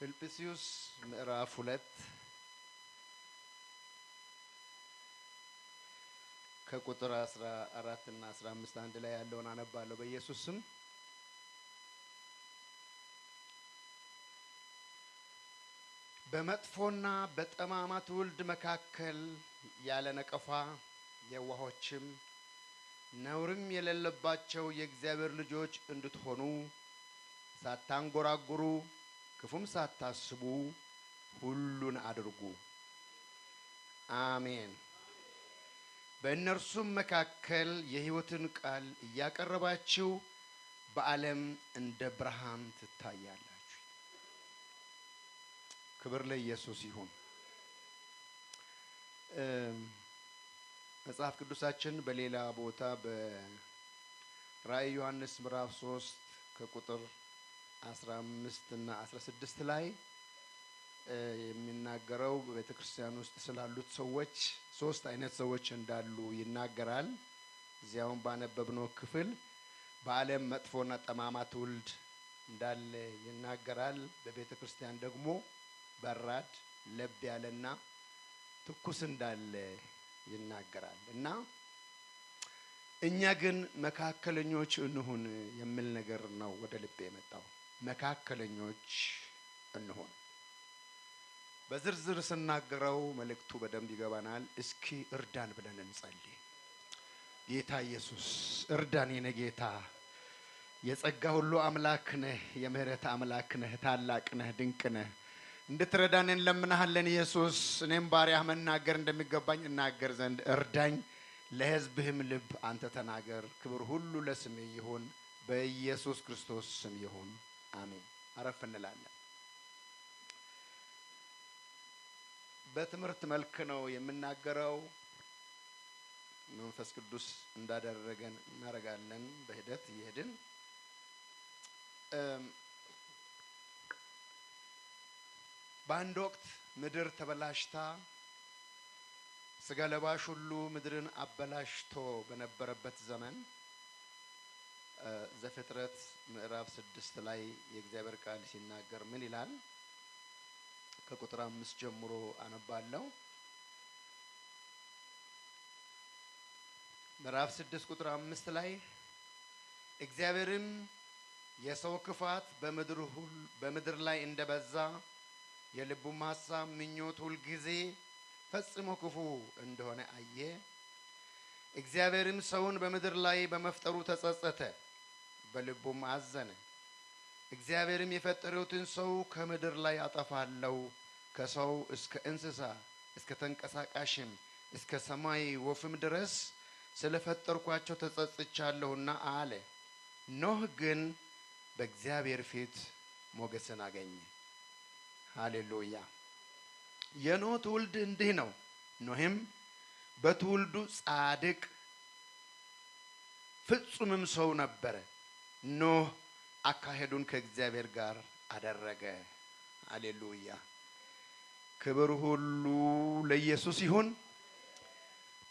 ፊልጵስዩስ ምዕራፍ 2 ከቁጥር 14 እና 15 አንድ ላይ ያለውን አነባለሁ በኢየሱስ ስም። በመጥፎና በጠማማ ትውልድ መካከል ያለ ነቀፋ የዋሆችም ነውርም የሌለባቸው የእግዚአብሔር ልጆች እንድትሆኑ ሳታንጎራጉሩ ክፉም ሳታስቡ ሁሉን አድርጉ። አሜን። በእነርሱም መካከል የሕይወትን ቃል እያቀረባችሁ በዓለም እንደ ብርሃን ትታያላችሁ። ክብር ለኢየሱስ ይሁን። መጽሐፍ ቅዱሳችን በሌላ ቦታ በራእይ ዮሐንስ ምዕራፍ 3 ከቁጥር 15 እና 16 ላይ የሚናገረው በቤተክርስቲያን ውስጥ ስላሉት ሰዎች ሶስት አይነት ሰዎች እንዳሉ ይናገራል። እዚያውም ባነበብነው ክፍል በዓለም መጥፎና ጠማማ ትውልድ እንዳለ ይናገራል። በቤተክርስቲያን ደግሞ በራድ ለብ ያለና ትኩስ እንዳለ ይናገራል። እና እኛ ግን መካከለኞች እንሁን የሚል ነገር ነው ወደ ልቤ የመጣው። መካከለኞች እንሁን። በዝርዝር ስናገረው መልእክቱ በደንብ ይገባናል። እስኪ እርዳን ብለን እንጸልይ። ጌታ ኢየሱስ እርዳን። የኔ ጌታ የጸጋ ሁሉ አምላክ ነህ፣ የምህረት አምላክ ነህ፣ ታላቅ ነህ፣ ድንቅ ነህ። እንድትረዳን እንለምንሃለን ኢየሱስ። እኔም ባሪያህ መናገር እንደሚገባኝ እናገር ዘንድ እርዳኝ። ለሕዝብህም ልብ አንተ ተናገር። ክብር ሁሉ ለስምህ ይሁን፣ በኢየሱስ ክርስቶስ ስም ይሁን። አሜን። አረፍ እንላለን። በትምህርት መልክ ነው የምናገረው። መንፈስ ቅዱስ እንዳደረገን እናደርጋለን። በሂደት እየሄድን በአንድ ወቅት ምድር ተበላሽታ ስጋ ለባሽ ሁሉ ምድርን አበላሽቶ በነበረበት ዘመን ዘፍጥረት ምዕራፍ 6 ላይ የእግዚአብሔር ቃል ሲናገር ምን ይላል? ከቁጥር 5 ጀምሮ አነባለሁ። ምዕራፍ 6 ቁጥር 5 ላይ እግዚአብሔርም የሰው ክፋት በምድር ላይ እንደበዛ የልቡም ሐሳብ ምኞት ሁልጊዜ ፈጽሞ ክፉ እንደሆነ አየ። እግዚአብሔርም ሰውን በምድር ላይ በመፍጠሩ ተጸጸተ፣ በልቡም አዘነ። እግዚአብሔርም የፈጠሩትን ሰው ከምድር ላይ አጠፋለሁ፣ ከሰው እስከ እንስሳ እስከ ተንቀሳቃሽም እስከ ሰማይ ወፍም ድረስ ስለፈጠርኳቸው ተጸጽቻለሁና አለ። ኖህ ግን በእግዚአብሔር ፊት ሞገስን አገኘ። ሃሌሉያ። የኖህ ትውልድ እንዲህ ነው። ኖህም በትውልዱ ጻድቅ ፍጹምም ሰው ነበረ። ኖህ አካሄዱን ከእግዚአብሔር ጋር አደረገ። ሃሌሉያ። ክብር ሁሉ ለኢየሱስ ይሁን።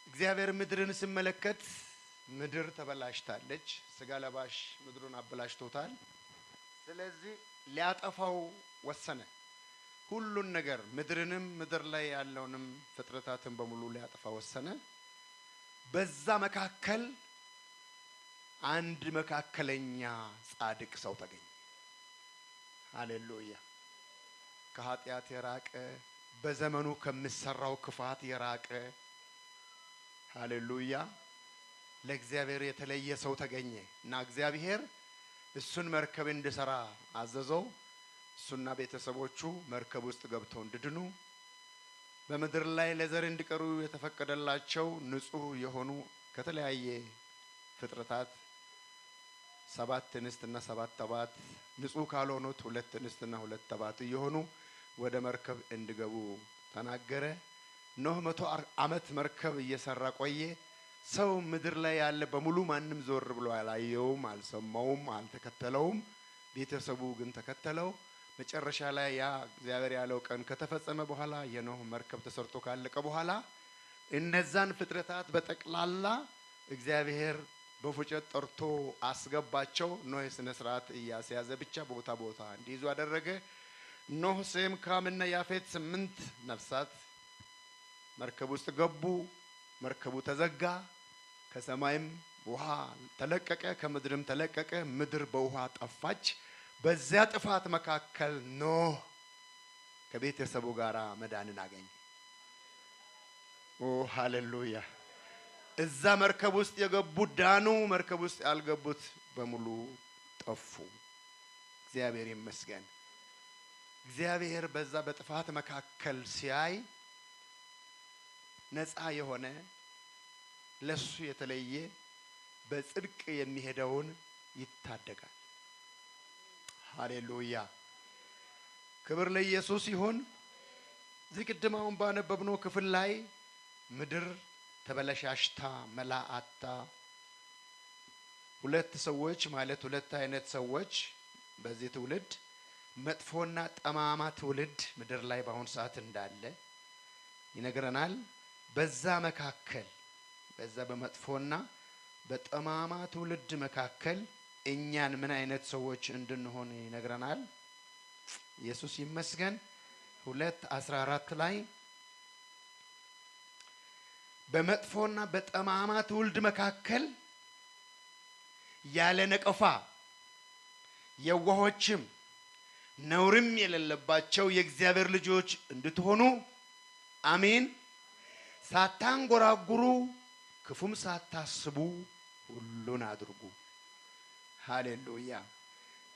እግዚአብሔር ምድርን ሲመለከት ምድር ተበላሽታለች። ስጋ ለባሽ ምድሩን አበላሽቶታል። ስለዚህ ሊያጠፋው ወሰነ። ሁሉን ነገር ምድርንም ምድር ላይ ያለውንም ፍጥረታትን በሙሉ ሊያጠፋ ወሰነ። በዛ መካከል አንድ መካከለኛ ጻድቅ ሰው ተገኘ። ሃሌሉያ። ከኃጢአት የራቀ በዘመኑ ከሚሰራው ክፋት የራቀ ሃሌሉያ፣ ለእግዚአብሔር የተለየ ሰው ተገኘ እና እግዚአብሔር እሱን መርከብ እንዲሰራ አዘዘው። እሱና ቤተሰቦቹ መርከብ ውስጥ ገብተው እንዲድኑ በምድር ላይ ለዘር እንዲቀሩ የተፈቀደላቸው ንጹህ የሆኑ ከተለያየ ፍጥረታት 7 እንስትና 7 ተባት፣ ንጹህ ካልሆኑት 2 እንስትና 2 ተባት የሆኑ ወደ መርከብ እንዲገቡ ተናገረ። ኖህ 100 ዓመት መርከብ እየሰራ ቆየ። ሰው ምድር ላይ ያለ በሙሉ ማንም ዞር ብሎ አላየውም፣ አልሰማውም፣ አልተከተለውም። ቤተሰቡ ግን ተከተለው። መጨረሻ ላይ ያ እግዚአብሔር ያለው ቀን ከተፈጸመ በኋላ የኖህ መርከብ ተሰርቶ ካለቀ በኋላ እነዛን ፍጥረታት በጠቅላላ እግዚአብሔር በፉጨት ጠርቶ አስገባቸው። ኖህ ስነ ስርዓት እያስያዘ ብቻ ቦታ እንዲይዙ አደረገ። ኖህ፣ ሴም፣ ካምና ያፌት 8 ነፍሳት መርከብ ውስጥ ገቡ። መርከቡ ተዘጋ። ከሰማይም ውሃ ተለቀቀ፣ ከምድርም ተለቀቀ። ምድር በውሃ ጠፋች። በዚያ ጥፋት መካከል ኖህ ከቤተሰቡ ጋር መዳንን አገኘ። ኦ ሃሌሉያ! እዛ መርከብ ውስጥ የገቡት ዳኑ፣ መርከብ ውስጥ ያልገቡት በሙሉ ጠፉ። እግዚአብሔር ይመስገን። እግዚአብሔር በዛ በጥፋት መካከል ሲያይ ነፃ የሆነ ለሱ የተለየ በጽድቅ የሚሄደውን ይታደጋል። ሃሌሉያ! ክብር ለኢየሱስ ይሁን። እዚህ ቅድም አሁን ባነበብነው ክፍል ላይ ምድር ተበለሻሽታ መላአታ ሁለት ሰዎች ማለት ሁለት አይነት ሰዎች በዚህ ትውልድ መጥፎና ጠማማ ትውልድ ምድር ላይ በአሁን ሰዓት እንዳለ ይነግረናል። በዛ መካከል በዛ በመጥፎና በጠማማ ትውልድ መካከል እኛን ምን አይነት ሰዎች እንድንሆን ይነግረናል። ኢየሱስ ይመስገን። 2:14 ላይ በመጥፎና በጠማማ ትውልድ መካከል ያለ ነቀፋ የዋሆችም ነውርም የሌለባቸው የእግዚአብሔር ልጆች እንድትሆኑ አሜን። ሳታንጎራጉሩ ክፉም ሳታስቡ ሁሉን አድርጉ። ሃሌሉያ!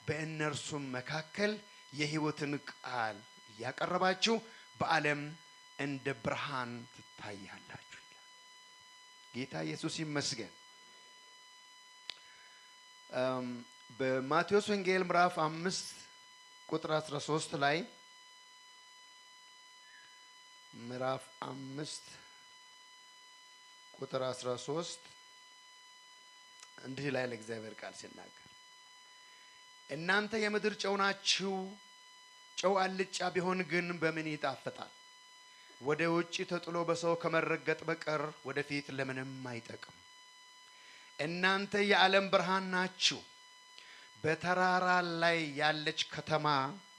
በእነርሱም መካከል የሕይወትን ቃል እያቀረባችሁ በዓለም እንደ ብርሃን ትታያላችሁ ይላል። ጌታ ኢየሱስ ይመስገን። በማቴዎስ ወንጌል ምዕራፍ 5 ቁጥር 13 ላይ ምዕራፍ 5 ቁጥር 13 እንዲህ ላይ ለእግዚአብሔር ቃል ሲናገር እናንተ የምድር ጨው ናችሁ። ጨው አልጫ ቢሆን ግን በምን ይጣፍጣል? ወደ ውጭ ተጥሎ በሰው ከመረገጥ በቀር ወደፊት ለምንም አይጠቅም። እናንተ የዓለም ብርሃን ናችሁ። በተራራ ላይ ያለች ከተማ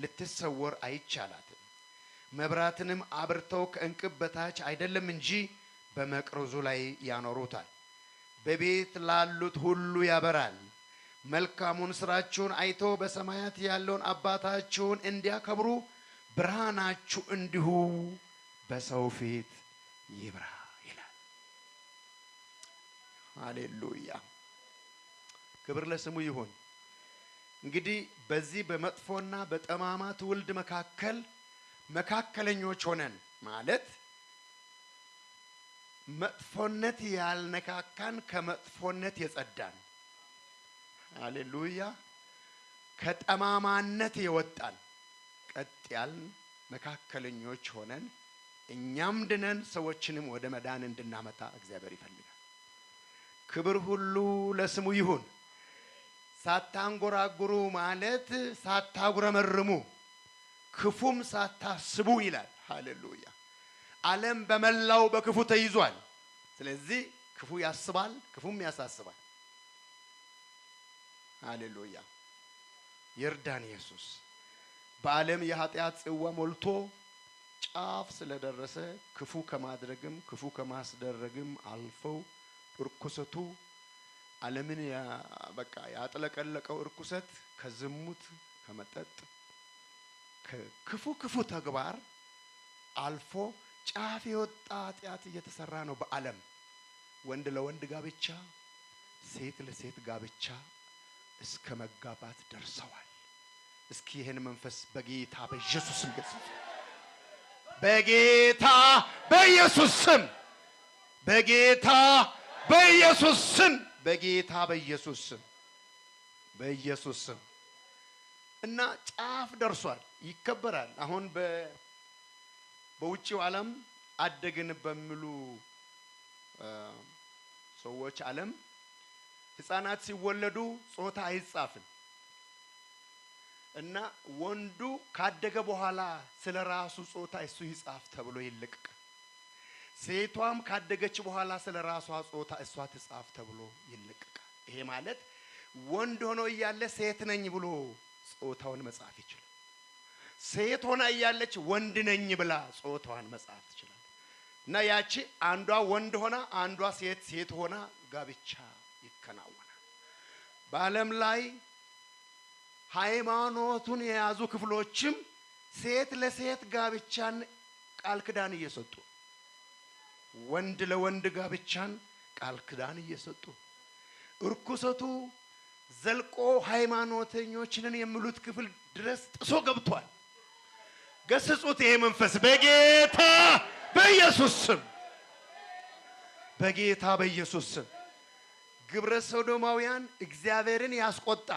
ልትሰወር አይቻላትም። መብራትንም አብርተው ከእንቅብ በታች አይደለም እንጂ በመቅረዙ ላይ ያኖሩታል፣ በቤት ላሉት ሁሉ ያበራል። መልካሙን ስራችሁን አይቶ በሰማያት ያለውን አባታችሁን እንዲያከብሩ ብርሃናችሁ እንዲሁ በሰው ፊት ይብራ ይላል። ሃሌሉያ! ክብር ለስሙ ይሁን። እንግዲህ በዚህ በመጥፎና በጠማማ ትውልድ መካከል መካከለኞች ሆነን ማለት መጥፎነት ያልነካካን ከመጥፎነት የጸዳን፣ ሃሌሉያ፣ ከጠማማነት የወጣን ቀጥ ያልን መካከለኞች ሆነን እኛም ድነን ሰዎችንም ወደ መዳን እንድናመጣ እግዚአብሔር ይፈልጋል። ክብር ሁሉ ለስሙ ይሁን። ሳታንጎራጉሩ ማለት ሳታጉረመርሙ ክፉም ሳታስቡ ይላል። ሃሌሉያ! ዓለም በመላው በክፉ ተይዟል። ስለዚህ ክፉ ያስባል፣ ክፉም ያሳስባል። ሃሌሉያ! ይርዳን ኢየሱስ። በዓለም የኃጢአት ጽዋ ሞልቶ ጫፍ ስለደረሰ ክፉ ከማድረግም ክፉ ከማስደረግም አልፈው እርኩሰቱ ዓለምን በቃ ያጥለቀለቀው እርኩሰት ከዝሙት ከመጠጥ ከክፉ ተግባር አልፎ ጫፍ የወጣ ኃጢአት እየተሰራ ነው በዓለም። ወንድ ለወንድ ጋብቻ፣ ሴት ለሴት ጋብቻ እስከ መጋባት ደርሰዋል። እስኪ ይሄን መንፈስ በጌታ በኢየሱስ ስም ገጽ በጌታ በኢየሱስ ስም በጌታ በኢየሱስ ስም በጌታ በኢየሱስ ስም በኢየሱስ ስም እና ጫፍ ደርሷል። ይከበራል። አሁን በውጪው ዓለም አደግን በሚሉ ሰዎች ዓለም ህፃናት ሲወለዱ ጾታ አይጻፍም እና ወንዱ ካደገ በኋላ ስለራሱ ጾታ እሱ ይጻፍ ተብሎ ይለቀቃል። ሴቷም ካደገች በኋላ ስለራሷ ጾታ እሷ ትጻፍ ተብሎ ይለቀቃል። ይሄ ማለት ወንድ ሆኖ እያለ ሴት ነኝ ብሎ ጾታውን መጻፍ ይችላል። ሴት ሆና እያለች ወንድ ነኝ ብላ ጾታዋን መጻፍ ትችላለች። እና ያቺ አንዷ ወንድ ሆና አንዷ ሴት ሆና ጋብቻ ይከናወናል። በዓለም ላይ ሃይማኖቱን የያዙ ክፍሎችም ሴት ለሴት ጋብቻን ቃል ኪዳን እየሰጡ፣ ወንድ ለወንድ ጋብቻን ቃል ኪዳን እየሰጡ እርኩሰቱ ዘልቆ ሃይማኖተኞችን የሚሉት ክፍል ድረስ ጥሶ ገብቷል። ገስጹት። ይሄ መንፈስ በጌታ በኢየሱስ ስም፣ በጌታ በኢየሱስ ስም። ግብረ ሰዶማውያን እግዚአብሔርን ያስቆጣ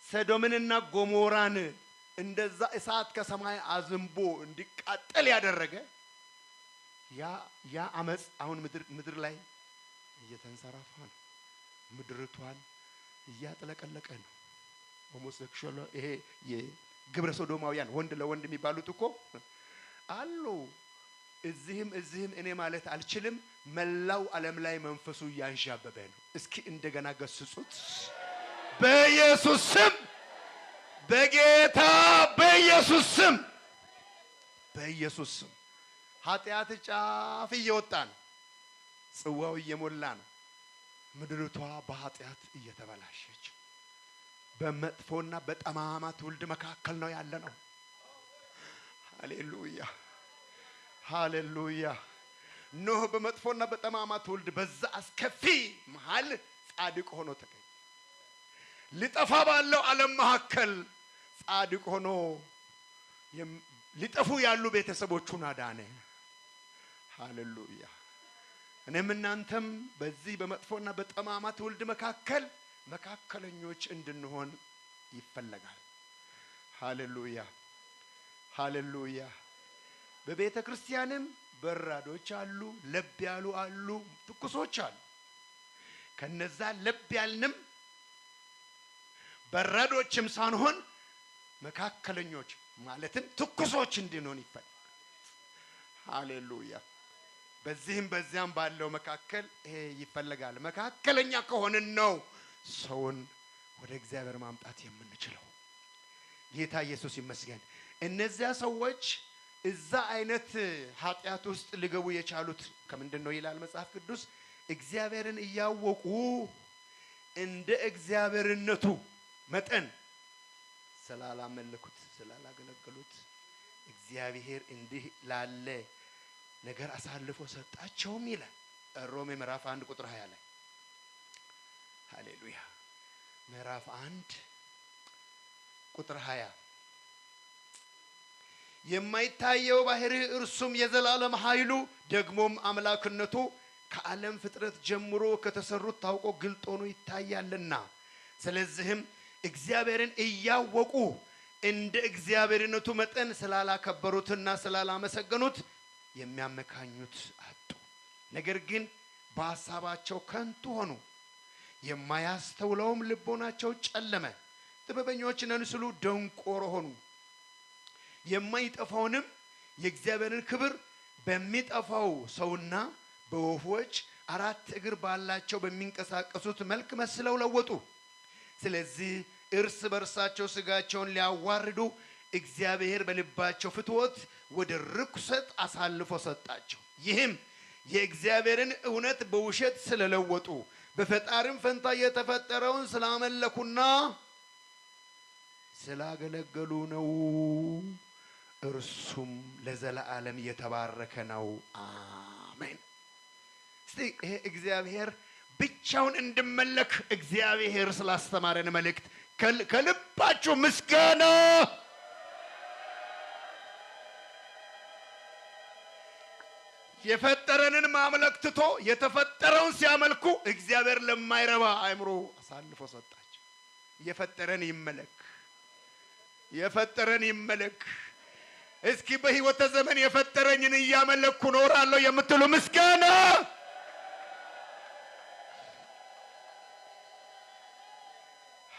ሰዶምንና ጎሞራን እንደዛ እሳት ከሰማይ አዝንቦ እንዲቃጠል ያደረገ ያ አመጽ አሁን ምድር ላይ እየተንሰራፋ ነው። ምድርቷን እያጥለቀለቀ ነው። ሆሞሴክሹዋል ይሄ የግብረ ሰዶማውያን ወንድ ለወንድ የሚባሉት እኮ አሉ። እዚህም እኔ ማለት አልችልም። መላው ዓለም ላይ መንፈሱ እያንዣበበ ነው። እስኪ እንደገና ገስጹት በኢየሱስ ስም፣ በጌታ በኢየሱስ ስም፣ በኢየሱስ ስም። ኃጢአት ጫፍ እየወጣ ነው። ጽዋው እየሞላ ነው። ምድርቷ በኃጢአት እየተበላሸች በመጥፎና በጠማማ ትውልድ መካከል ነው ያለ ነው። ሃሌሉያ ሃሌሉያ። ኖህ በመጥፎና በጠማማ ትውልድ በዛ አስከፊ መሃል ጻድቅ ሆኖ ተገኘ። ሊጠፋ ባለው ዓለም መካከል ጻድቅ ሆኖ ሊጠፉ ያሉ ቤተሰቦቹን አዳነ። ሃሌሉያ። እኔም እናንተም በዚህ በመጥፎና በጠማማ ትውልድ መካከል መካከለኞች እንድንሆን ይፈለጋል። ሃሌሉያ ሃሌሉያ። በቤተ ክርስቲያንም በራዶች አሉ፣ ለብ ያሉ አሉ፣ ትኩሶች አሉ። ከነዛ ለብ ያልንም በራዶችም ሳንሆን መካከለኞች ማለትም ትኩሶች እንድንሆን ይፈለጋል። ሃሌሉያ። በዚህም በዚያም ባለው መካከል ይሄ ይፈለጋል። መካከለኛ ከሆንን ነው ሰውን ወደ እግዚአብሔር ማምጣት የምንችለው። ጌታ ኢየሱስ ይመስገን። እነዚያ ሰዎች እዛ አይነት ኃጢአት ውስጥ ሊገቡ የቻሉት ከምንድን ነው ይላል መጽሐፍ ቅዱስ? እግዚአብሔርን እያወቁ እንደ እግዚአብሔርነቱ መጠን ስላላመለኩት ስላላገለገሉት እግዚአብሔር እንዲህ ላለ ነገር አሳልፎ ሰጣቸውም ይላል ሮሜ ምዕራፍ 1 ቁጥር 20 ላይ። ሃሌሉያ። ምዕራፍ 1 ቁጥር 20 የማይታየው ባህሪ እርሱም የዘላለም ኃይሉ ደግሞም አምላክነቱ ከዓለም ፍጥረት ጀምሮ ከተሰሩት ታውቆ ግልጥ ሆኖ ይታያልና፣ ስለዚህም እግዚአብሔርን እያወቁ እንደ እግዚአብሔርነቱ መጠን ስላላከበሩትና ስላላመሰገኑት የሚያመካኙት አጡ። ነገር ግን በሐሳባቸው ከንቱ ሆኑ፣ የማያስተውለውም ልቦናቸው ጨለመ። ጥበበኞች ነን ሲሉ ደንቆሮ ሆኑ። የማይጠፋውንም የእግዚአብሔርን ክብር በሚጠፋው ሰውና በወፎች አራት እግር ባላቸው በሚንቀሳቀሱት መልክ መስለው ለወጡ። ስለዚህ እርስ በርሳቸው ስጋቸውን ሊያዋርዱ እግዚአብሔር በልባቸው ፍትወት ወደ ርኩሰት አሳልፎ ሰጣቸው። ይህም የእግዚአብሔርን እውነት በውሸት ስለለወጡ በፈጣሪም ፈንታ የተፈጠረውን ስላመለኩና ስላገለገሉ ነው። እርሱም ለዘላለም የተባረከ ነው። አሜን። እስቲ ይሄ እግዚአብሔር ብቻውን እንድመለክ እግዚአብሔር ስላስተማረን መልእክት ከልባችሁ ምስጋና የፈጠረንን ማምለክ ትቶ የተፈጠረውን ሲያመልኩ እግዚአብሔር ለማይረባ አእምሮ አሳልፎ ሰጣቸው። የፈጠረን ይመለክ፣ የፈጠረን ይመለክ። እስኪ በህይወት ዘመን የፈጠረኝን እያመለኩ ኖራለሁ የምትሉ ምስጋና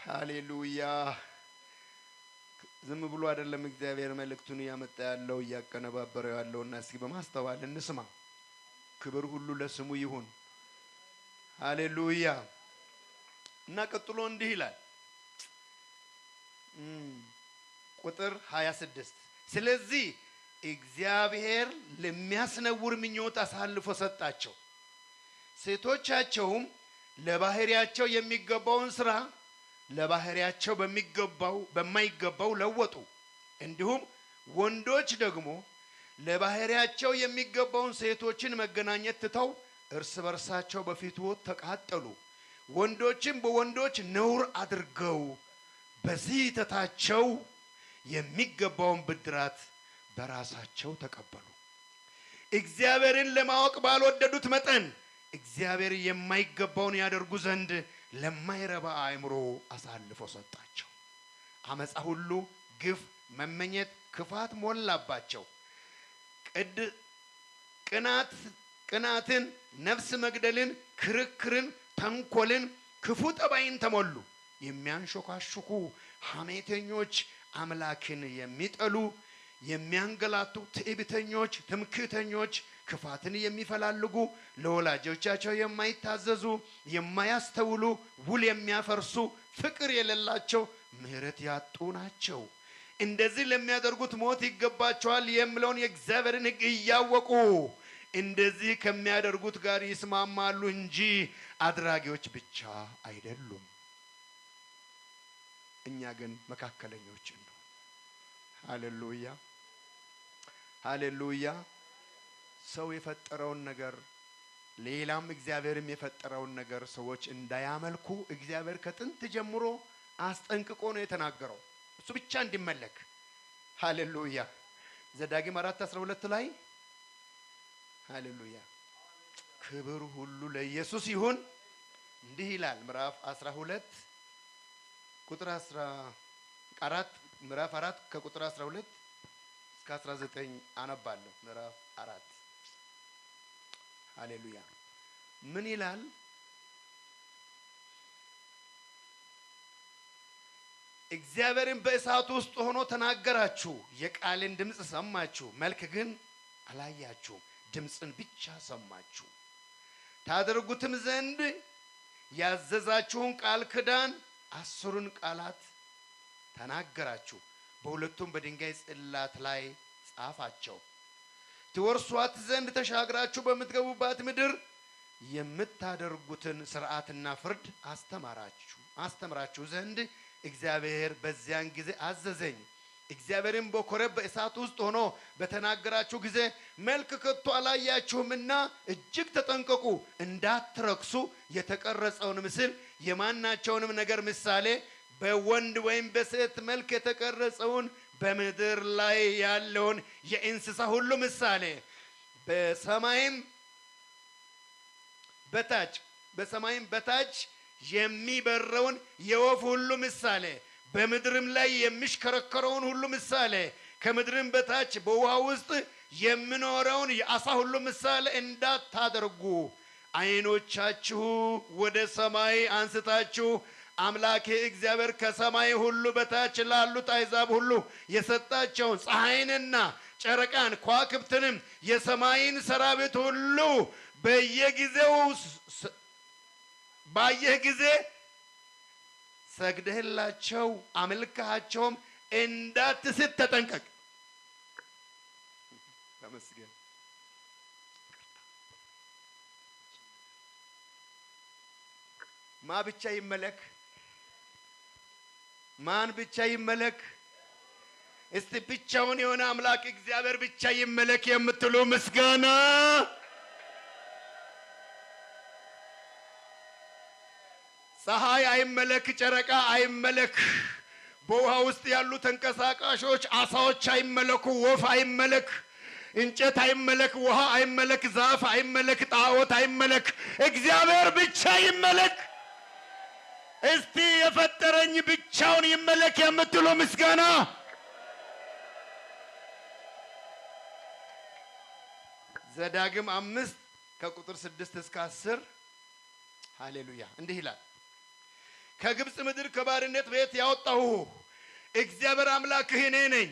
ሃሌሉያ። ዝም ብሎ አይደለም እግዚአብሔር መልእክቱን ያመጣ ያለው እያቀነባበረው ያለውና እስኪ በማስተዋል እንስማ። ክብር ሁሉ ለስሙ ይሁን። ሃሌሉያ። እና ቀጥሎ እንዲህ ይላል ቁጥር 26 ስለዚህ እግዚአብሔር ለሚያስነውር ምኞት አሳልፎ ሰጣቸው። ሴቶቻቸውም ለባህሪያቸው የሚገባውን ስራ ለባህሪያቸው በማይገባው ለወጡ። እንዲሁም ወንዶች ደግሞ ለባህሪያቸው የሚገባውን ሴቶችን መገናኘት ትተው እርስ በርሳቸው በፊቱ ተቃጠሉ። ወንዶችም በወንዶች ነውር አድርገው በስህተታቸው የሚገባውን ብድራት በራሳቸው ተቀበሉ። እግዚአብሔርን ለማወቅ ባልወደዱት መጠን እግዚአብሔር የማይገባውን ያደርጉ ዘንድ ለማይረባ አእምሮ አሳልፎ ሰጣቸው። አመፃ ሁሉ፣ ግፍ፣ መመኘት፣ ክፋት ሞላባቸው። ቅናትን፣ ነፍስ መግደልን፣ ክርክርን፣ ተንኮልን፣ ክፉ ጠባይን ተሞሉ። የሚያንሾካሹኩ፣ ሐሜተኞች፣ አምላክን የሚጠሉ፣ የሚያንገላቱ፣ ትዕቢተኞች፣ ትምክህተኞች፣ ክፋትን የሚፈላልጉ፣ ለወላጆቻቸው የማይታዘዙ፣ የማያስተውሉ፣ ውል የሚያፈርሱ፣ ፍቅር የሌላቸው፣ ምሕረት ያጡ ናቸው። እንደዚህ ለሚያደርጉት ሞት ይገባቸዋል የሚለውን የእግዚአብሔርን ሕግ እያወቁ እንደዚህ ከሚያደርጉት ጋር ይስማማሉ እንጂ አድራጊዎች ብቻ አይደሉም። እኛ ግን መካከለኞች ነው። ሃሌሉያ ሃሌሉያ። ሰው የፈጠረውን ነገር ሌላም እግዚአብሔርም የፈጠረውን ነገር ሰዎች እንዳያመልኩ እግዚአብሔር ከጥንት ጀምሮ አስጠንቅቆ ነው የተናገረው። እሱ ብቻ እንዲመለክ። ሃሌሉያ። ዘዳግም 4:12 ላይ ሃሌሉያ ክብር ሁሉ ለኢየሱስ ይሁን እንዲህ ይላል። ምዕራፍ 12 ቁጥር 14 ምዕራፍ 4 ከቁጥር 12 እስከ 19 አነባለሁ። ምዕራፍ 4 ሃሌሉያ ምን ይላል? እግዚአብሔርን በእሳት ውስጥ ሆኖ ተናገራችሁ፣ የቃልን ድምፅ ሰማችሁ፣ መልክ ግን አላያችሁም፣ ድምፅን ብቻ ሰማችሁ። ታደርጉትም ዘንድ ያዘዛችሁን ቃል ኪዳን 10ን ቃላት ተናገራችሁ፣ በሁለቱም በድንጋይ ጽላት ላይ ጻፋቸው። ትወርሷት ዘንድ ተሻግራችሁ በምትገቡባት ምድር የምታደርጉትን ሥርዓትና ፍርድ አስተምራችሁ ዘንድ እግዚአብሔር በዚያን ጊዜ አዘዘኝ። እግዚአብሔርም በኮሬብ በእሳት ውስጥ ሆኖ በተናገራችሁ ጊዜ መልክ ከቶ አላያችሁምና እጅግ ተጠንቀቁ፣ እንዳትረክሱ። የተቀረጸውን ምስል የማናቸውንም ነገር ምሳሌ በወንድ ወይም በሴት መልክ የተቀረጸውን በምድር ላይ ያለውን የእንስሳ ሁሉ ምሳሌ በሰማይም በታች የሚበረውን የወፍ ሁሉ ምሳሌ በምድርም ላይ የሚሽከረከረውን ሁሉ ምሳሌ ከምድርም በታች በውሃ ውስጥ የሚኖረውን የአሳ ሁሉ ምሳሌ እንዳታደርጉ ዓይኖቻችሁ ወደ ሰማይ አንስታችሁ አምላኬ እግዚአብሔር ከሰማይ ሁሉ በታች ላሉት አሕዛብ ሁሉ የሰጣቸውን ፀሐይንና ጨረቃን ከዋክብትንም የሰማይን ሰራዊት ሁሉ በየጊዜው ባየህ ጊዜ ሰግደህላቸው አምልከሃቸውም እንዳትስት ተጠንቀቅ። ተመስገን። ማ ብቻ ይመለክ? ማን ብቻ ይመለክ? እስቲ ብቻውን የሆነ አምላክ እግዚአብሔር ብቻ ይመለክ የምትሉ ምስጋና ፀሐይ አይመለክ፣ ጨረቃ አይመለክ፣ በውሃ ውስጥ ያሉ ተንቀሳቃሾች አሳዎች አይመለኩ፣ ወፍ አይመለክ፣ እንጨት አይመለክ፣ ውሃ አይመለክ፣ ዛፍ አይመለክ፣ ጣዖት አይመለክ፣ እግዚአብሔር ብቻ ይመለክ። እስቲ የፈጠረኝ ብቻውን ይመለክ የምትሉ ምስጋና ዘዳግም 5 ከቁጥር 6 እስከ 10 ሃሌሉያ እንዲህ ይላል። ከግብፅ ምድር ከባርነት ቤት ያወጣሁ እግዚአብሔር አምላክህ እኔ ነኝ።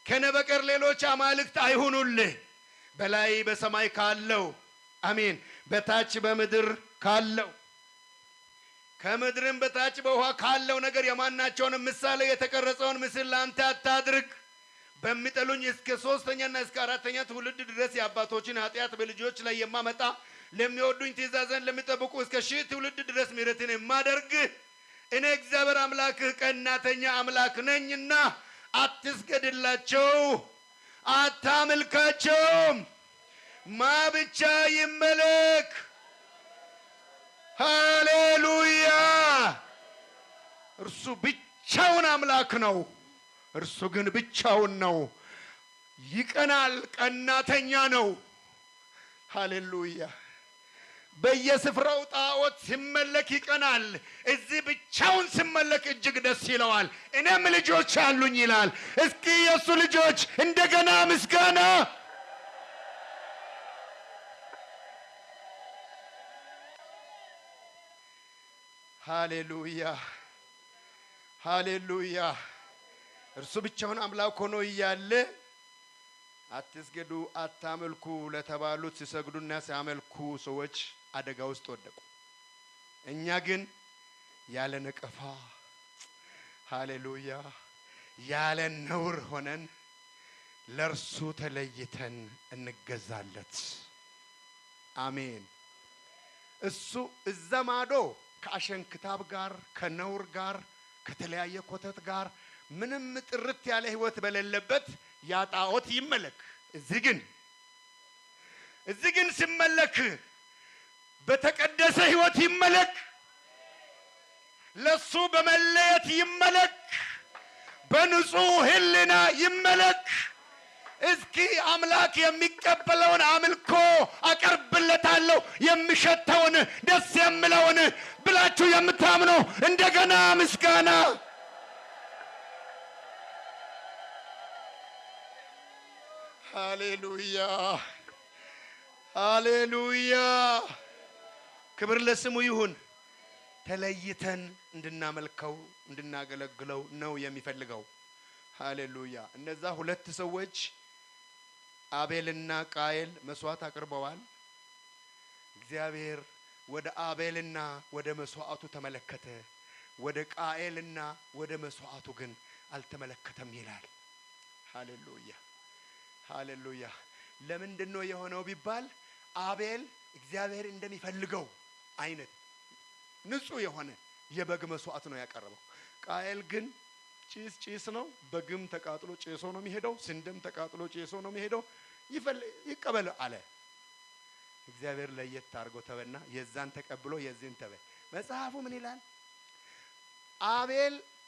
ከኔ በቀር ሌሎች አማልክት አይሁኑልህ። በላይ በሰማይ ካለው አሜን፣ በታች በምድር ካለው ከምድርም በታች በውሃ ካለው ነገር የማናቸውን ምሳሌ የተቀረጸውን ምስል ላንተ አታድርግ። በሚጠሉኝ እስከ ሶስተኛና እስከ አራተኛ ትውልድ ድረስ የአባቶችን ኃጢአት በልጆች ላይ የማመጣ ለሚወዱኝ ትእዛዛን ለሚጠብቁ እስከ 1000 ትውልድ ድረስ ምሕረትን የማደርግ እኔ እግዚአብሔር አምላክህ ቀናተኛ አምላክ ነኝና አትስገድላቸው፣ አታምልካቸውም። ማ ብቻ ይመለክ። ሃሌሉያ! እርሱ ብቻውን አምላክ ነው። እርሱ ግን ብቻውን ነው። ይቀናል፣ ቀናተኛ ነው። ሃሌሉያ! በየስፍራው ጣዖት ሲመለክ ይቀናል። እዚህ ብቻውን ሲመለክ እጅግ ደስ ይለዋል። እኔም ልጆች አሉኝ ይላል። እስኪ የሱ ልጆች እንደገና ምስጋና። ሃሌሉያ ሃሌሉያ! እርሱ ብቻውን አምላክ ሆኖ እያለ አትስገዱ፣ አታመልኩ ለተባሉት ሲሰግዱና ሲያመልኩ ሰዎች አደጋ ውስጥ ወደቁ። እኛ ግን ያለ ነቀፋ ሃሌሉያ ያለ ነውር ሆነን ለእርሱ ተለይተን እንገዛለት። አሜን። እሱ እዛ ማዶ ከአሸንክታብ ጋር ከነውር ጋር ከተለያየ ኮተት ጋር ምንም ጥርት ያለ ህይወት በሌለበት ያ ጣዖት ይመለክ። እዚህ ግን ሲመለክ በተቀደሰ ህይወት ይመለክ፣ ለሱ በመለየት ይመለክ፣ በንጹህ ህሊና ይመለክ። እስኪ አምላክ የሚቀበለውን አምልኮ አቀርብለታለሁ የሚሸተውን ደስ የሚለውን ብላችሁ የምታምኑ እንደገና ምስጋና። ሃሌሉያ ሃሌሉያ! ክብር ለስሙ ይሁን። ተለይተን እንድናመልከው እንድናገለግለው ነው የሚፈልገው። ሃሌሉያ! እነዛ ሁለት ሰዎች አቤልና ቃየል መስዋዕት አቅርበዋል። እግዚአብሔር ወደ አቤልና ወደ መስዋዕቱ ተመለከተ፣ ወደ ቃየልና ወደ መስዋዕቱ ግን አልተመለከተም ይላል። ሃሌሉያ ሃሌሉያ! ለምንድን ነው የሆነው ቢባል አቤል እግዚአብሔር እንደሚፈልገው አይነት ንጹህ የሆነ የበግ መስዋዕት ነው ያቀረበው። ቃየል ግን ጭስ ነው። በግም ተቃጥሎ ጭሶ ነው የሚሄደው፣ ስንዴም ተቃጥሎ ጭሶ ነው የሚሄደው። ይቀበል አለ። እግዚአብሔር ለየት አድርጎ ተበና የዛን ተቀብሎ የዚህን ተበ። መጽሐፉ ምን ይላል?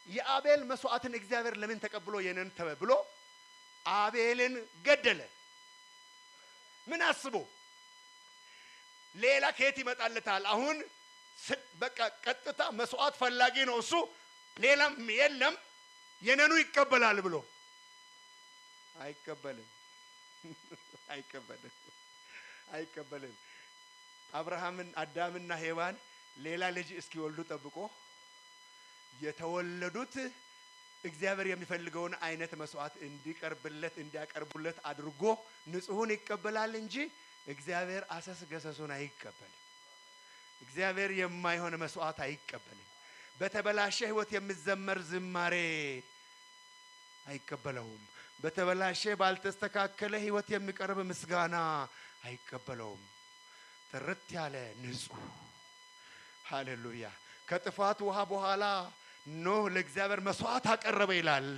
የአቤል መስዋዕትን እግዚአብሔር ለምን ተቀብሎ የነን ተበ ብሎ አቤልን ገደለ። ምን አስቦ? ሌላ ከየት ይመጣለታል? አሁን በቃ ቀጥታ መስዋዕት ፈላጊ ነው እሱ፣ ሌላም የለም የነኑ ይቀበላል ብሎ አይቀበልም። አይቀበልም። አብርሃምን አዳምና ሔዋን ሌላ ልጅ እስኪወልዱ ጠብቆ የተወለዱት እግዚአብሔር የሚፈልገውን አይነት መስዋዕት እንዲያቀርቡለት አድርጎ ንጹሑን ይቀበላል እንጂ እግዚአብሔር አሰስ ገሰሱን አይቀበልም። እግዚአብሔር የማይሆን መስዋዕት አይቀበልም። በተበላሸ ህይወት የሚዘመር ዝማሬ አይቀበለውም። በተበላሸ ባልተስተካከለ ህይወት የሚቀርብ ምስጋና አይቀበለውም። ጥርት ያለ ንጹህ ሃሌሉያ! ከጥፋት ውሃ በኋላ ኖህ ለእግዚአብሔር መስዋዕት አቀረበ ይላል።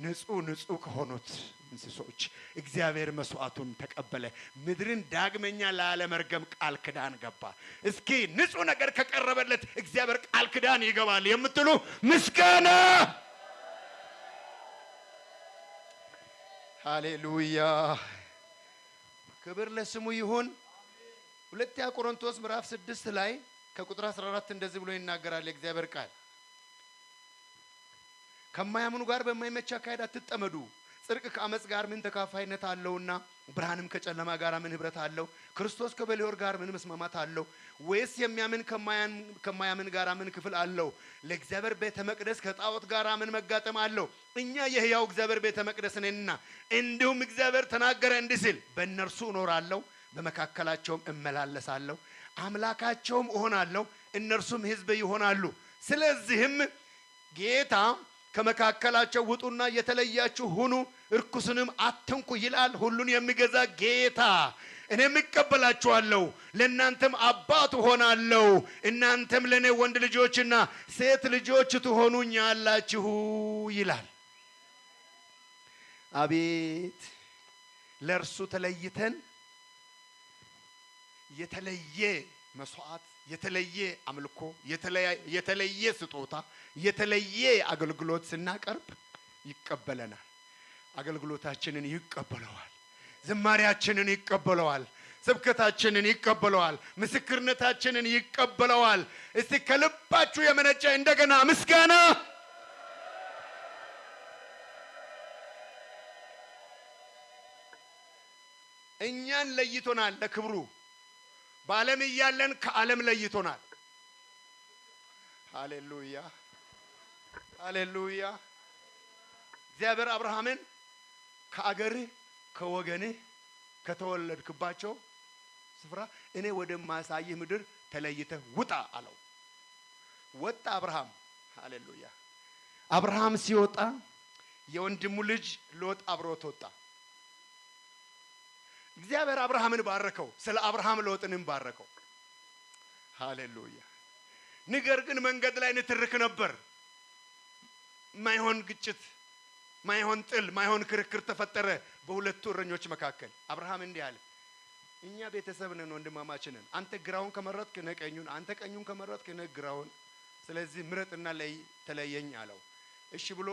ንጹህ ከሆኑት እንስሶች እግዚአብሔር መስዋዕቱን ተቀበለ። ምድርን ዳግመኛ ላለመርገም ቃል ኪዳን ገባ። እስኪ ንጹህ ነገር ከቀረበለት እግዚአብሔር ቃል ኪዳን ይገባል የምትሉ ምስጋና። ሃሌሉያ! ክብር ለስሙ ይሁን። ሁለተኛ ቆሮንቶስ ምዕራፍ 6 ላይ ከቁጥር 14 እንደዚህ ብሎ ይናገራል የእግዚአብሔር ቃል። ከማያምኑ ጋር በማይመች አካሄድ አትጠመዱ። ጽድቅ ከአመጽ ጋር ምን ተካፋይነት አለውና? ብርሃንም ከጨለማ ጋር ምን ህብረት አለው? ክርስቶስ ከበሊሆር ጋር ምን መስማማት አለው? ወይስ የሚያምን ከማያምን ጋር ምን ክፍል አለው? ለእግዚአብሔር ቤተ መቅደስ ከጣዖት ጋር ምን መጋጠም አለው? እኛ የሕያው እግዚአብሔር ቤተ መቅደስ ነንና። እንዲሁም እግዚአብሔር ተናገረ እንዲህ ሲል፣ በእነርሱ እኖራለሁ፣ በመካከላቸውም እመላለሳለሁ፣ አምላካቸውም እሆናለሁ፣ እነርሱም ሕዝብ ይሆናሉ። ስለዚህም ጌታ ከመካከላቸው ውጡና የተለያችሁ ሁኑ፣ እርኩስንም አትንኩ ይላል ሁሉን የሚገዛ ጌታ። እኔም እቀበላችኋለሁ፣ ለእናንተም አባት ሆናለሁ፣ እናንተም ለእኔ ወንድ ልጆችና ሴት ልጆች ትሆኑኛላችሁ ይላል። አቤት ለእርሱ ተለይተን የተለየ መስዋዕት፣ የተለየ አምልኮ፣ የተለየ ስጦታ፣ የተለየ አገልግሎት ስናቀርብ ይቀበለናል። አገልግሎታችንን ይቀበለዋል፣ ዝማሪያችንን ይቀበለዋል፣ ስብከታችንን ይቀበለዋል፣ ምስክርነታችንን ይቀበለዋል። እስቲ ከልባችሁ የመነጨ እንደገና ምስጋና። እኛን ለይቶናል ለክብሩ። በዓለም እያለን ከዓለም ለይቶናል። ሃሌሉያ ሃሌሉያ። እግዚአብሔር አብርሃምን ከአገርህ ከወገንህ ከተወለድክባቸው ስፍራ እኔ ወደማሳይህ ምድር ተለይተህ ውጣ አለው። ወጣ አብርሃም። ሃሌሉያ። አብርሃም ሲወጣ የወንድሙ ልጅ ሎጥ አብሮት ወጣ። እግዚአብሔር አብርሃምን ባረከው፣ ስለ አብርሃም ሎጥንም ባረከው። ሃሌሉያ። ነገር ግን መንገድ ላይ ንትርክ ነበር። ማይሆን ግጭት፣ ማይሆን ጥል፣ ማይሆን ክርክር ተፈጠረ በሁለቱ እረኞች መካከል። አብርሃም እንዲህ አለ፣ እኛ ቤተሰብ ነን፣ ወንድማማች ነን። አንተ ግራውን ከመረጥክ እኔ ቀኙን፣ አንተ ቀኙን ከመረጥክ እኔ ግራውን፣ ስለዚህ ምረጥና ተለየኝ አለው። እሺ ብሎ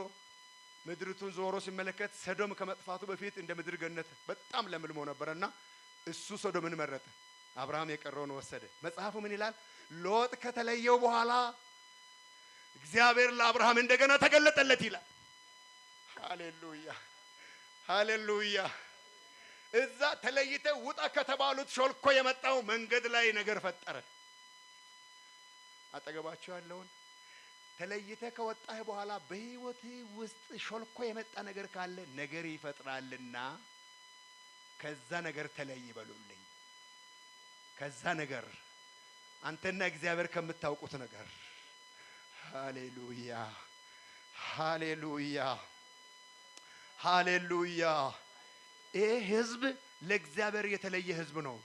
ምድርቱን ዞሮ ሲመለከት ሰዶም ከመጥፋቱ በፊት እንደ ምድር ገነት በጣም ለምልሞ ነበርና እሱ ሰዶምን መረጠ። አብርሃም የቀረውን ወሰደ። መጽሐፉ ምን ይላል? ሎጥ ከተለየው በኋላ እግዚአብሔር ለአብርሃም እንደገና ተገለጠለት ይላል። ሃሌሉያ ሃሌሉያ። እዛ ተለይተ ውጣ ከተባሉት ሾልኮ የመጣው መንገድ ላይ ነገር ፈጠረ። አጠገባችሁ ያለውን ተለይተ ከወጣህ በኋላ በህይወት ውስጥ ሾልኮ የመጣ ነገር ካለ ነገር ይፈጥራልና ከዛ ነገር ተለይ በሉልኝ። ከዛ ነገር አንተና እግዚአብሔር ከምታውቁት ነገር። ሃሌሉያ ሃሌሉያ ሃሌሉያ። ይሄ ህዝብ ለእግዚአብሔር የተለየ ህዝብ ነው።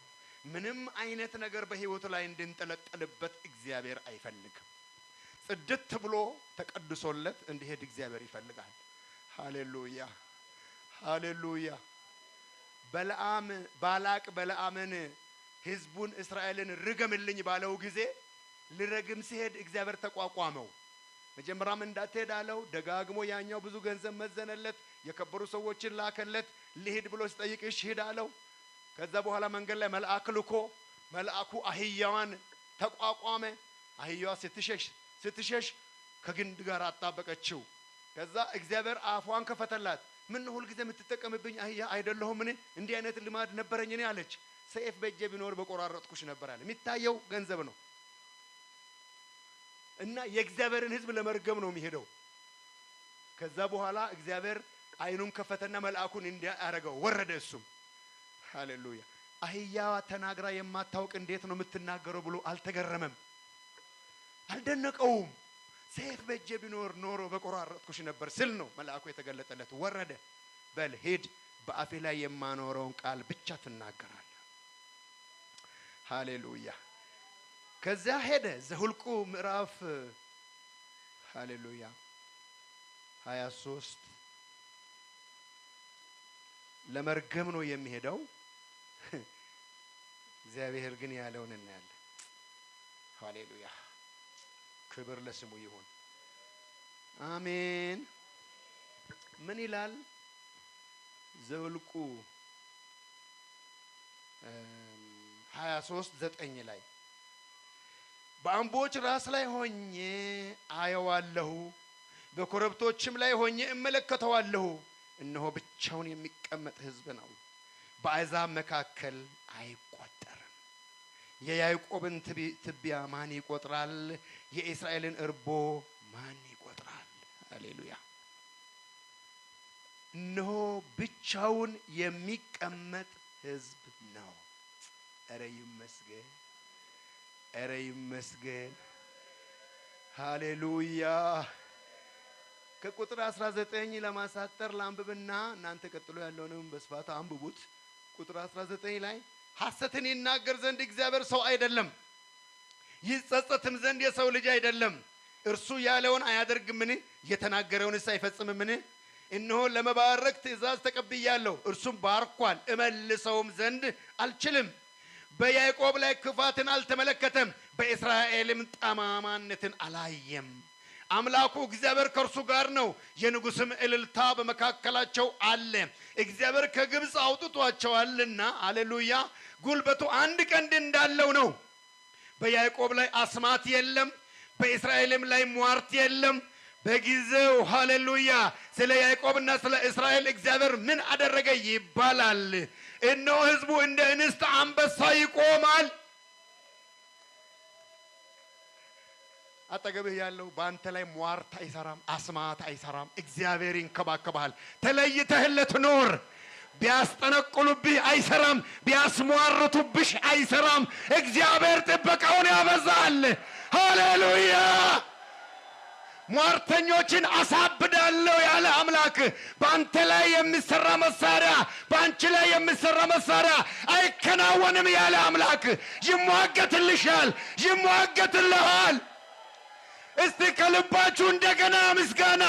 ምንም አይነት ነገር በህይወቱ ላይ እንድንጠለጠልበት እግዚአብሔር አይፈልግም። ጽድት ብሎ ተቀድሶለት እንዲሄድ እግዚአብሔር ይፈልጋል። ሃሌሉያ ሃሌሉያ። ባላቅ በለዓምን ህዝቡን እስራኤልን ርገምልኝ ባለው ጊዜ ልረግም ሲሄድ እግዚአብሔር ተቋቋመው። መጀመሪያም እንዳትሄድ አለው። ደጋግሞ ያኛው ብዙ ገንዘብ መዘነለት፣ የከበሩ ሰዎችን ላከለት። ልሂድ ብሎ ሲጠይቅ እሺ ሂድ አለው። ከዛ በኋላ መንገድ ላይ መልአክ ልኮ መልአኩ አህያዋን ተቋቋመ። አህያዋ ስትሸሽ ከግንድ ጋር አጣበቀችው። ከዛ እግዚአብሔር አፏን ከፈተላት። ምን ሁል ጊዜ የምትጠቀምብኝ አህያ አይደለሁም እኔ? እንዲህ አይነት ልማድ ነበረኝ እኔ አለች። ሰይፍ በእጄ ቢኖር በቆራረጥኩሽ ነበር አለ። የሚታየው ገንዘብ ነው እና የእግዚአብሔርን ህዝብ ለመርገም ነው የሚሄደው። ከዛ በኋላ እግዚአብሔር አይኑን ከፈተና መልአኩን እንዲያረገው ወረደ። እሱም ሃሌሉያ። አህያዋ ተናግራ የማታውቅ እንዴት ነው የምትናገረው ብሎ አልተገረመም፣ አልደነቀውም። ሰይፍ በእጄ ቢኖር ኖሮ በቆራረጥኩሽ ነበር ስል ነው መልአኩ የተገለጠለት። ወረደ። በል ሂድ፣ በአፌ ላይ የማኖረውን ቃል ብቻ ትናገራለህ። ሃሌሉያ። ከዛ ሄደ። ዘሁልቁ ምዕራፍ ሃሌሉያ 23 ለመርገም ነው የሚሄደው። እግዚአብሔር ግን ያለውን እናያለን። ሃሌሉያ ክብር ለስሙ ይሁን። አሜን። ምን ይላል ዘሁልቁ 23:9 ላይ በአምቦች ራስ ላይ ሆኜ አየዋለሁ፣ በኮረብቶችም ላይ ሆኜ እመለከተዋለሁ። እነሆ ብቻውን የሚቀመጥ ህዝብ ነው፣ በአሕዛብ መካከል አይቆጠርም። የያዕቆብን ትቢያ ማን ይቆጥራል? የእስራኤልን እርቦ ማን ይቆጥራል? ሃሌሉያ። እነሆ ብቻውን የሚቀመጥ ህዝብ ነው። ኧረ ይመስገን፣ ኧረ ይመስገን። ሃሌሉያ ከቁጥር 19 ለማሳጠር ላንብብና እናንተ ቀጥሎ ያለውንም በስፋት አንብቡት። ቁጥር 19 ላይ ሐሰትን ይናገር ዘንድ እግዚአብሔር ሰው አይደለም፣ ይጸጸትም ዘንድ የሰው ልጅ አይደለም። እርሱ ያለውን አያደርግምን? የተናገረውንስ አይፈጽምምን? እነሆ ለመባረክ ትእዛዝ ተቀብያለሁ፣ እርሱም ባርኳል፣ እመልሰውም ዘንድ አልችልም። በያዕቆብ ላይ ክፋትን አልተመለከተም፣ በእስራኤልም ጠማማነትን አላየም። አምላኩ እግዚአብሔር ከእርሱ ጋር ነው፣ የንጉሥም እልልታ በመካከላቸው አለ። እግዚአብሔር ከግብፅ አውጥቷቸዋልና፣ ሃሌሉያ። ጉልበቱ አንድ ቀንድ እንዳለው ነው። በያዕቆብ ላይ አስማት የለም፣ በእስራኤልም ላይ ሟርት የለም። በጊዜው ሃሌሉያ ስለ ያዕቆብና ስለ እስራኤል እግዚአብሔር ምን አደረገ ይባላል። እነሆ ሕዝቡ እንደ እንስት አንበሳ ይቆማል። አጠገብህ ያለው በአንተ ላይ ሟርት አይሰራም፣ አስማት አይሰራም። እግዚአብሔር ይንከባከባል። ተለይተህለት ኑር። ቢያስጠነቁሉብህ አይሰራም፣ ቢያስሟርቱብሽ አይሰራም። እግዚአብሔር ጥበቃውን ያበዛል። ሃሌሉያ። ሟርተኞችን አሳብዳለሁ ያለ አምላክ በአንተ ላይ የሚሰራ መሳሪያ፣ በአንቺ ላይ የሚሰራ መሳሪያ አይከናወንም ያለ አምላክ ይሟገትልሻል፣ ይሟገትልሃል። እስቲ ከልባችሁ እንደገና ምስጋና።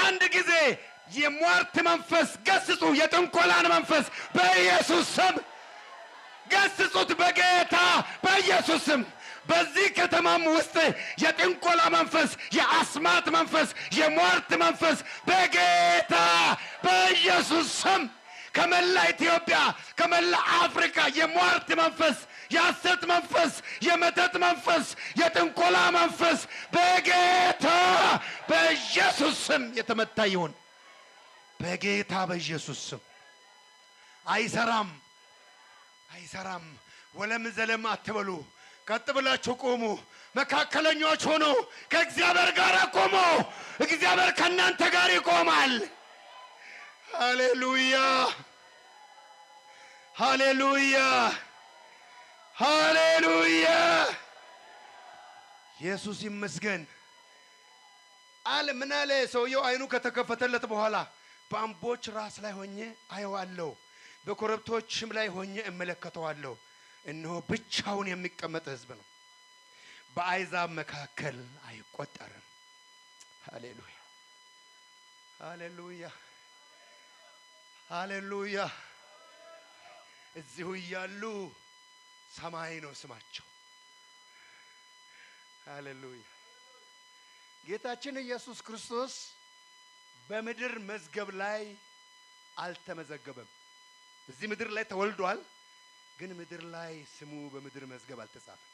አንድ ጊዜ የሟርት መንፈስ ገስጹ፣ የጥንቆላን መንፈስ በኢየሱስ ስም ገስጹት፣ በጌታ በኢየሱስ ስም። በዚህ ከተማም ውስጥ የጥንቆላ መንፈስ፣ የአስማት መንፈስ፣ የሟርት መንፈስ በጌታ በኢየሱስ ስም ከመላ ኢትዮጵያ፣ ከመላ አፍሪካ የሟርት መንፈስ፣ የሐሰት መንፈስ፣ የመተት መንፈስ፣ የጥንቆላ መንፈስ በጌታ በኢየሱስ ስም የተመታ ይሁን። በጌታ በኢየሱስ ስም አይሰራም፣ አይሰራም። ወለም ዘለም አትበሉ። ቀጥ ብላችሁ ቆሙ። መካከለኞች ሆኑ። ከእግዚአብሔር ጋር ቆሙ። እግዚአብሔር ከእናንተ ጋር ይቆማል። ሃሌሉያ፣ ሃሌሉያ፣ ሃሌሉያ። ኢየሱስ ይመስገን። ምን አለ ሰውየው? አይኑ ከተከፈተለት በኋላ በአምቦች ራስ ላይ ሆኜ አየዋለሁ፣ በኮረብቶችም ላይ ሆኜ እመለከተዋለሁ። እነሆ ብቻውን የሚቀመጥ ሕዝብ ነው፣ በአሕዛብ መካከል አይቆጠርም። ሃሌሉያ፣ ሃሌሉያ፣ ሃሌሉያ። እዚሁ እያሉ ሰማይ ነው ስማቸው። ሃሌሉያ። ጌታችን ኢየሱስ ክርስቶስ በምድር መዝገብ ላይ አልተመዘገበም። እዚህ ምድር ላይ ተወልዷል፣ ግን ምድር ላይ ስሙ በምድር መዝገብ አልተጻፈም።